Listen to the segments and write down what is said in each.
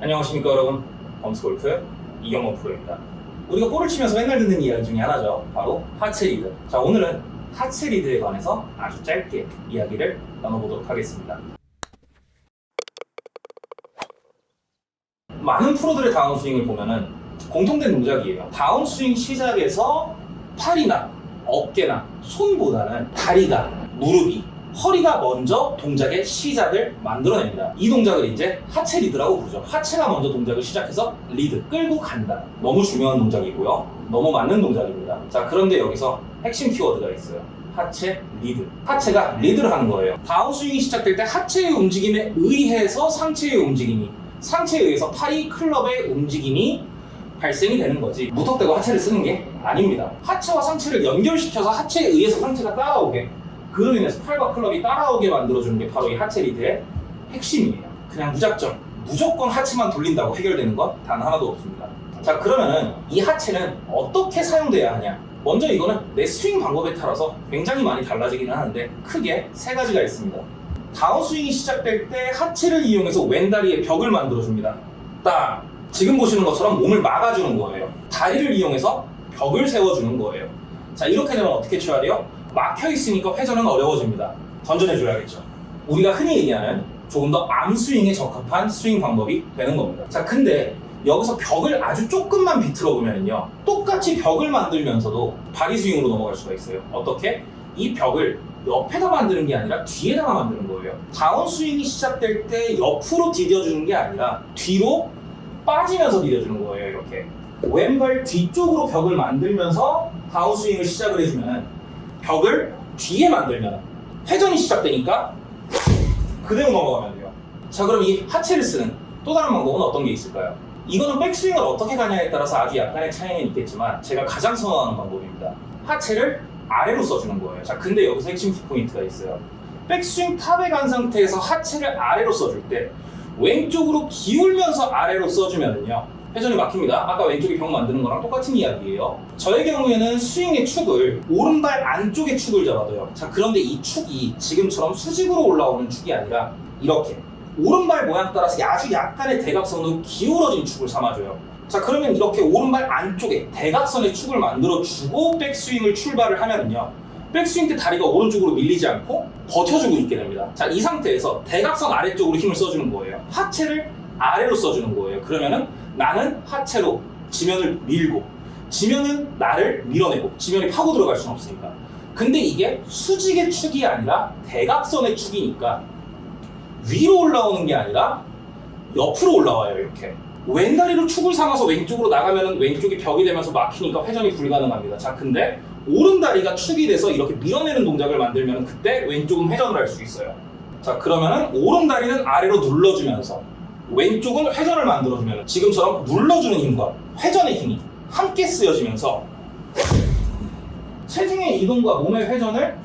안녕하십니까 여러분, 범스골프 이경범 프로입니다. 우리가 볼을 치면서 맨날 듣는 이야기 중에 하나죠. 바로 하체 리드. 자, 오늘은 하체 리드에 관해서 아주 짧게 이야기를 나눠보도록 하겠습니다. 많은 프로들의 다운스윙을 보면은 공통된 동작이에요. 다운스윙 시작에서 팔이나 어깨나 손보다는 다리가, 무릎이, 허리가 먼저 동작의 시작을 만들어냅니다. 이 동작을 이제 하체 리드라고 부르죠. 하체가 먼저 동작을 시작해서 리드, 끌고 간다. 너무 중요한 동작이고요. 너무 맞는 동작입니다. 자, 그런데 여기서 핵심 키워드가 있어요. 하체 리드. 하체가 리드를 하는 거예요. 다운스윙이 시작될 때 하체의 움직임에 의해서 상체의 움직임이, 상체에 의해서 팔이, 클럽의 움직임이 발생이 되는 거지, 무턱대고 하체를 쓰는 게 아닙니다. 하체와 상체를 연결시켜서 하체에 의해서 상체가 따라오게, 그로 인해서 팔과 클럽이 따라오게 만들어주는 게 바로 이 하체 리드의 핵심이에요. 그냥 무조건 하체만 돌린다고 해결되는 건 단 하나도 없습니다. 자, 그러면은 이 하체는 어떻게 사용돼야 하냐? 먼저 이거는 내 스윙 방법에 따라서 굉장히 많이 달라지기는 하는데 크게 세 가지가 있습니다. 다운스윙이 시작될 때 하체를 이용해서 왼다리에 벽을 만들어줍니다. 딱 지금 보시는 것처럼 몸을 막아주는 거예요. 다리를 이용해서 벽을 세워주는 거예요. 자, 이렇게 되면 어떻게 쳐야 돼요? 막혀있으니까 회전은 어려워집니다. 던져내줘야겠죠. 우리가 흔히 얘기하는 조금 더 암스윙에 적합한 스윙 방법이 되는 겁니다. 자, 근데 여기서 벽을 아주 조금만 비틀어 보면요, 똑같이 벽을 만들면서도 바디 스윙으로 넘어갈 수가 있어요. 어떻게? 이 벽을 옆에다 만드는 게 아니라 뒤에다가 만드는 거예요. 다운스윙이 시작될 때 옆으로 디뎌주는 게 아니라 뒤로 빠지면서 디뎌주는 거예요. 이렇게 왼발 뒤쪽으로 벽을 만들면서 다운스윙을 시작을 해주면, 벽을 뒤에 만들면 회전이 시작되니까 그대로 넘어가면 돼요. 자, 그럼 이 하체를 쓰는 또 다른 방법은 어떤 게 있을까요? 이거는 백스윙을 어떻게 가냐에 따라서 아주 약간의 차이는 있겠지만 제가 가장 선호하는 방법입니다. 하체를 아래로 써주는 거예요. 자, 근데 여기서 핵심 키포인트가 있어요. 백스윙 탑에 간 상태에서 하체를 아래로 써줄 때 왼쪽으로 기울면서 아래로 써주면은요, 회전이 막힙니다. 아까 왼쪽에 벽 만드는 거랑 똑같은 이야기예요. 저의 경우에는 스윙의 축을 오른발 안쪽에 축을 잡아둬요. 자, 그런데 이 축이 지금처럼 수직으로 올라오는 축이 아니라 이렇게 오른발 모양 따라서 아주 약간의 대각선으로 기울어진 축을 삼아줘요. 자, 그러면 이렇게 오른발 안쪽에 대각선의 축을 만들어주고 백스윙을 출발을 하면은요, 백스윙 때 다리가 오른쪽으로 밀리지 않고 버텨주고 있게 됩니다. 자, 이 상태에서 대각선 아래쪽으로 힘을 써주는 거예요. 하체를 아래로 써주는 거예요. 그러면은 나는 하체로 지면을 밀고, 지면은 나를 밀어내고, 지면이 파고 들어갈 수는 없으니까. 근데 이게 수직의 축이 아니라 대각선의 축이니까 위로 올라오는 게 아니라 옆으로 올라와요. 이렇게 왼다리로 축을 삼아서 왼쪽으로 나가면 왼쪽이 벽이 되면서 막히니까 회전이 불가능합니다. 자, 근데 오른다리가 축이 돼서 이렇게 밀어내는 동작을 만들면 그때 왼쪽은 회전을 할 수 있어요. 자, 그러면은 오른다리는 아래로 눌러주면서 왼쪽은 회전을 만들어주면 지금처럼 눌러주는 힘과 회전의 힘이 함께 쓰여지면서 체중의 이동과 몸의 회전을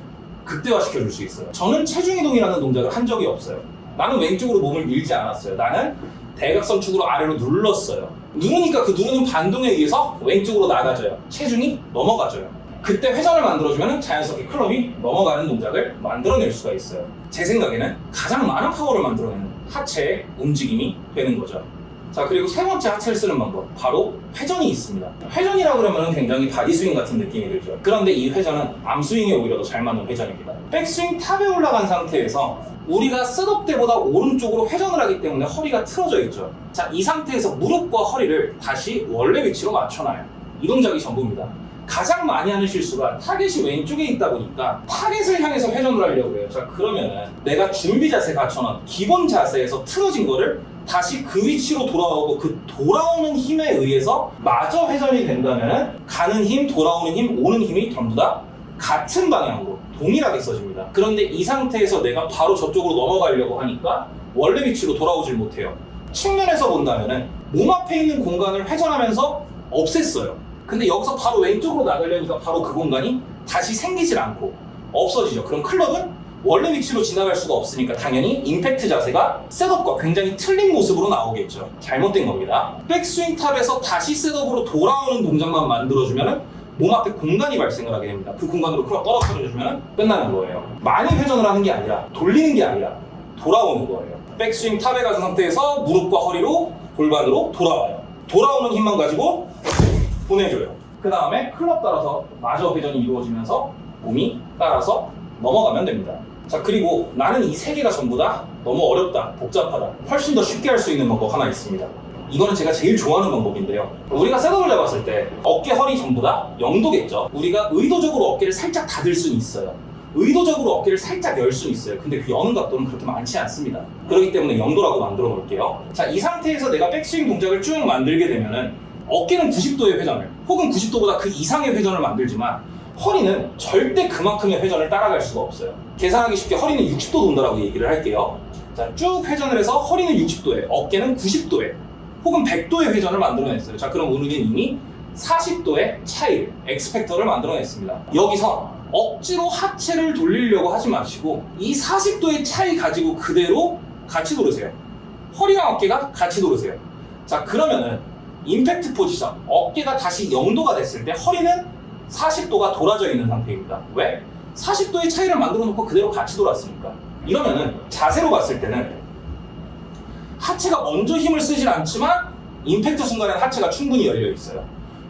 극대화시켜줄 수 있어요. 저는 체중 이동이라는 동작을 한 적이 없어요. 나는 왼쪽으로 몸을 밀지 않았어요. 나는 대각선 축으로 아래로 눌렀어요. 누르니까 그 누르는 반동에 의해서 왼쪽으로 나가져요. 체중이 넘어가져요. 그때 회전을 만들어주면 자연스럽게 클럽이 넘어가는 동작을 만들어낼 수가 있어요. 제 생각에는 가장 많은 파워를 만들어내는 하체의 움직임이 되는 거죠. 자, 그리고 세 번째 하체를 쓰는 방법, 바로 회전이 있습니다. 회전이라 그러면 굉장히 바디스윙 같은 느낌이 들죠. 그런데 이 회전은 암스윙에 오히려 더 잘 맞는 회전입니다. 백스윙 탑에 올라간 상태에서 우리가 셋업 때보다 오른쪽으로 회전을 하기 때문에 허리가 틀어져 있죠. 자, 이 상태에서 무릎과 허리를 다시 원래 위치로 맞춰놔요. 이 동작이 전부입니다. 가장 많이 하는 실수가 타겟이 왼쪽에 있다 보니까 타겟을 향해서 회전을 하려고 해요. 자, 그러면은 내가 준비 자세 갖춰놓은 기본 자세에서 틀어진 거를 다시 그 위치로 돌아오고 그 돌아오는 힘에 의해서 마저 회전이 된다면은 가는 힘, 돌아오는 힘, 오는 힘이 전부 다 같은 방향으로 동일하게 써집니다. 그런데 이 상태에서 내가 바로 저쪽으로 넘어가려고 하니까 원래 위치로 돌아오질 못해요. 측면에서 본다면은 몸 앞에 있는 공간을 회전하면서 없앴어요. 근데 여기서 바로 왼쪽으로 나가려니까 바로 그 공간이 다시 생기질 않고 없어지죠. 그럼 클럽은 원래 위치로 지나갈 수가 없으니까 당연히 임팩트 자세가 셋업과 굉장히 틀린 모습으로 나오겠죠. 잘못된 겁니다. 백스윙 탑에서 다시 셋업으로 돌아오는 동작만 만들어주면 몸 앞에 공간이 발생을 하게 됩니다. 그 공간으로 클럽 떨어뜨려주면 끝나는 거예요. 많이 회전을 하는 게 아니라, 돌리는 게 아니라 돌아오는 거예요. 백스윙 탑에 간 상태에서 무릎과 허리로 골반으로 돌아와요. 돌아오는 힘만 가지고 보내줘요. 그 다음에 클럽 따라서 마저 회전이 이루어지면서 몸이 따라서 넘어가면 됩니다. 자, 그리고 나는 이 세 개가 전부 다 너무 어렵다, 복잡하다, 훨씬 더 쉽게 할 수 있는 방법 하나 있습니다. 이거는 제가 제일 좋아하는 방법인데요. 우리가 셋업을 잡았을 때 어깨, 허리 전부 다 0도겠죠. 우리가 의도적으로 어깨를 살짝 닫을 수는 있어요. 의도적으로 어깨를 살짝 열 수는 있어요. 근데 그 여는 각도는 그렇게 많지 않습니다. 그렇기 때문에 0도라고 만들어 놓을게요. 자, 이 상태에서 내가 백스윙 동작을 쭉 만들게 되면은 어깨는 90도의 회전을 혹은 90도보다 그 이상의 회전을 만들지만 허리는 절대 그만큼의 회전을 따라갈 수가 없어요. 계산하기 쉽게 허리는 60도 돈다라고 얘기를 할게요. 자, 쭉 회전을 해서 허리는 60도에, 어깨는 90도에 혹은 100도의 회전을 만들어냈어요. 자, 그럼 우리는 이미 40도의 차이를, 엑스팩터를 만들어냈습니다. 여기서 억지로 하체를 돌리려고 하지 마시고 이 40도의 차이 가지고 그대로 같이 돌으세요. 허리랑 어깨가 같이 돌으세요. 자, 그러면은 임팩트 포지션, 어깨가 다시 0도가 됐을 때 허리는 40도가 돌아져 있는 상태입니다. 왜? 40도의 차이를 만들어 놓고 그대로 같이 돌았으니까. 이러면은 자세로 봤을 때는 하체가 먼저 힘을 쓰진 않지만 임팩트 순간에는 하체가 충분히 열려 있어요.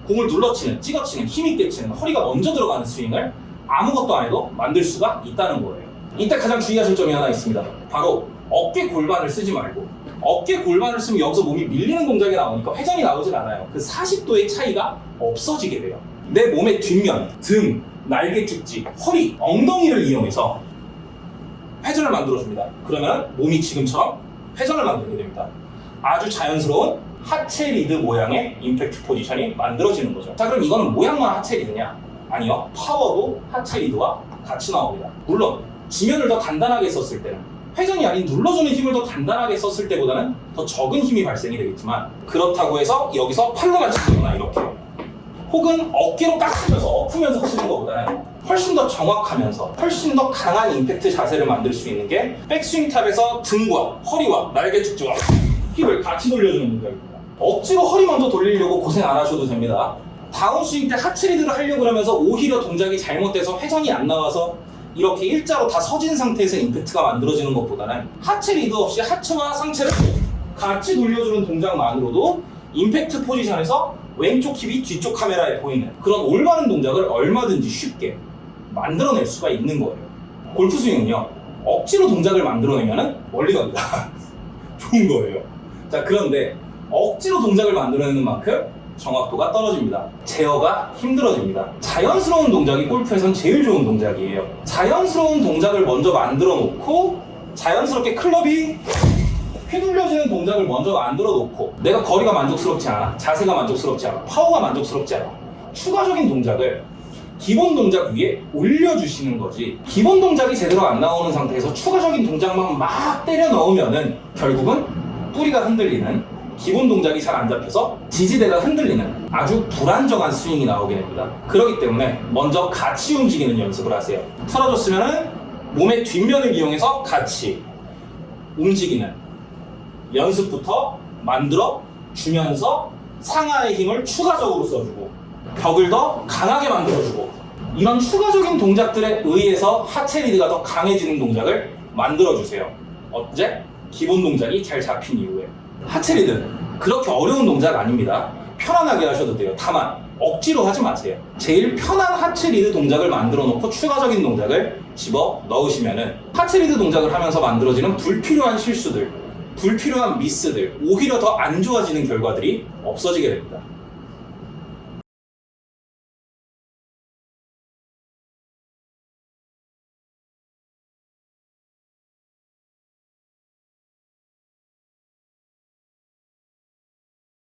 공을 눌러치는, 찍어치는, 힘있게 치는, 허리가 먼저 들어가는 스윙을 아무것도 안 해도 만들 수가 있다는 거예요. 이때 가장 주의하실 점이 하나 있습니다. 바로 어깨 골반을 쓰지 말고, 어깨 골반을 쓰면 여기서 몸이 밀리는 동작이 나오니까 회전이 나오진 않아요. 그 40도의 차이가 없어지게 돼요. 내 몸의 뒷면, 등, 날개 축지, 허리, 엉덩이를 이용해서 회전을 만들어줍니다. 그러면 몸이 지금처럼 회전을 만들게 됩니다. 아주 자연스러운 하체 리드 모양의 임팩트 포지션이 만들어지는 거죠. 자, 그럼 이거는 모양만 하체 리드냐? 아니요. 파워도 하체 리드와 같이 나옵니다. 물론 지면을 더 단단하게 썼을 때는, 회전이 아닌 눌러주는 힘을 더 단단하게 썼을 때보다는 더 적은 힘이 발생이 되겠지만, 그렇다고 해서 여기서 팔로만 치거나 이렇게 혹은 어깨로 딱 치면서 엎으면서 치는 것보다는 훨씬 더 정확하면서 훨씬 더 강한 임팩트 자세를 만들 수 있는 게 백스윙 탑에서 등과 허리와 날개 축지와 힙을 같이 돌려주는 동작입니다. 억지로 허리 먼저 돌리려고 고생 안 하셔도 됩니다. 다운스윙 때 하체 리드를 하려고 하면서 오히려 동작이 잘못돼서 회전이 안 나와서 이렇게 일자로 다 서진 상태에서 임팩트가 만들어지는 것보다는 하체 리드 없이 하체와 상체를 같이 돌려주는 동작만으로도 임팩트 포지션에서 왼쪽 힙이 뒤쪽 카메라에 보이는 그런 올바른 동작을 얼마든지 쉽게 만들어낼 수가 있는 거예요. 골프 스윙은요, 억지로 동작을 만들어내면 멀리 갑니다. 좋은 거예요. 자, 그런데 억지로 동작을 만들어내는 만큼 정확도가 떨어집니다. 제어가 힘들어집니다. 자연스러운 동작이 골프에선 제일 좋은 동작이에요. 자연스러운 동작을 먼저 만들어 놓고 자연스럽게 클럽이 휘둘려지는 동작을 먼저 만들어 놓고 내가 거리가 만족스럽지 않아, 자세가 만족스럽지 않아, 파워가 만족스럽지 않아, 추가적인 동작을 기본 동작 위에 올려주시는 거지, 기본 동작이 제대로 안 나오는 상태에서 추가적인 동작만 막 때려 넣으면은 결국은 뿌리가 흔들리는, 기본 동작이 잘 안 잡혀서 지지대가 흔들리는 아주 불안정한 스윙이 나오게 됩니다. 그렇기 때문에 먼저 같이 움직이는 연습을 하세요. 틀어줬으면은 몸의 뒷면을 이용해서 같이 움직이는 연습부터 만들어 주면서 상하의 힘을 추가적으로 써주고 벽을 더 강하게 만들어주고, 이런 추가적인 동작들에 의해서 하체 리드가 더 강해지는 동작을 만들어주세요. 언제? 기본 동작이 잘 잡힌 이후에. 하체 리드는 그렇게 어려운 동작 아닙니다. 편안하게 하셔도 돼요. 다만 억지로 하지 마세요. 제일 편한 하체 리드 동작을 만들어 놓고 추가적인 동작을 집어 넣으시면은 하체 리드 동작을 하면서 만들어지는 불필요한 실수들, 불필요한 미스들, 오히려 더 안 좋아지는 결과들이 없어지게 됩니다.